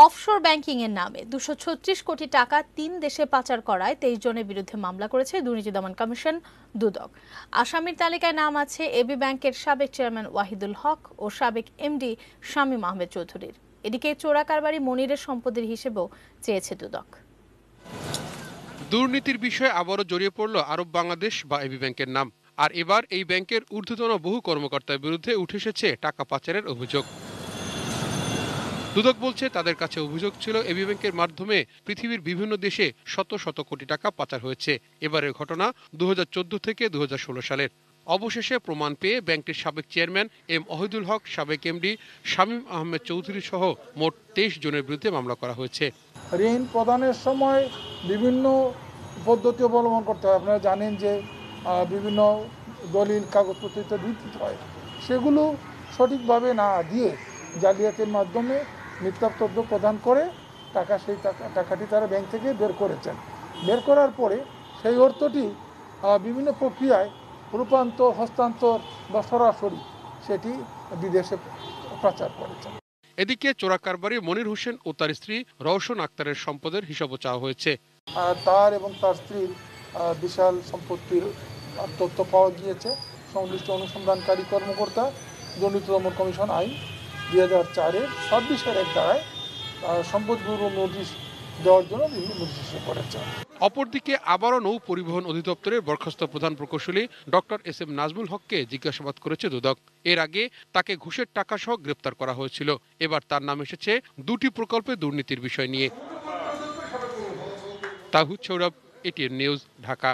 Offshore banking এর নামে 236 কোটি টাকা 3 দেশে পাচার করায় 23 জনের বিরুদ্ধে মামলা করেছে দুর্নীতি দমন কমিশন দুদক। আসামির তালিকায় নাম আছে এবি ব্যাংকের সাবেক চেয়ারম্যান ওয়াহিদুল হক ও সাবেক এমডি শামীম আহমেদ চৌধুরীর। এদিকে চোরা কারবারি মনিরের সম্পদের হিসেবেও চেয়েছে দুদক। দুর্নীতির বিষয়ে আবারও জড়িয়ে পড়ল আরব বাংলাদেশ বা এবি ব্যাংকের নাম। আর এবার এই ব্যাংকের ঊর্ধ্বতন বহু কর্মকর্তার বিরুদ্ধে উঠে এসেছে টাকা পাচারের অভিযোগ। দুদক বলছে তাদের কাছে অভিযোগ ছিল এবি ব্যাংকের মাধ্যমে পৃথিবীর বিভিন্ন দেশে শত শত কোটি টাকা পাচার হয়েছে। এবারের ঘটনা 2014 থেকে 2016 সালের। অবশেষে প্রমাণ পেয়ে ব্যাংকটির সাবেক চেয়ারম্যান এম ওয়াহিদুল হক, সাবেক এমডি শামীম আহমেদ চৌধুরী সহ মোট 23 জনের বিরুদ্ধে মামলা করা হয়েছে। ঋণ প্রদানের সময় বিভিন্ন পদ্ধতি অবলম্বন করতে হয়। আপনারা জানেন যে বিভিন্ন দলিল কাগজপত্র ইত্যাদি দিতে হয়, সেগুলো সঠিকভাবে না দিয়ে জালিয়াতির মাধ্যমে মিথ্যা তথ্য প্রদান করে সেই টাকাটি তারা ব্যাংক থেকে বের করেছেন। বের করার পরে সেই অর্থটি বিভিন্ন প্রক্রিয়ায় রূপান্তর, হস্তান্তর বা সরাসরি সেটি বিদেশে পাচার করেছেন। এদিকে চোরা কারবারি মনির হোসেন ও তার স্ত্রী রওশন আক্তারের সম্পদের হিসাবও চাওয়া হয়েছে। তার এবং তার স্ত্রীর বিশাল সম্পত্তির তথ্য পাওয়া গিয়েছে। সংশ্লিষ্ট অনুসন্ধানকারী কর্মকর্তা দুর্নীতি দমন কমিশন আইন 2004-এর 26-এর ধারায় সম্পদ ব্যুরো নোটিশ দেওয়ার জন্য বিভিন্ন নোটিশ করেছে। অপরদিকে আবারও নৌ পরিবহন অধিদপ্তরের বরখাস্ত প্রধান প্রকৌশলী ডক্টর এস এম নাজমুল হককে জিজ্ঞাসাবাদ করেছে দুদক। এর আগে তাকে ঘুষের টাকা সহ গ্রেপ্তার করা হয়েছিল। এবার তার নাম এসেছে দুটি প্রকল্পে দুর্নীতির বিষয় নিয়ে। তাহিদ সৌরভ, এটিএন নিউজ, ঢাকা।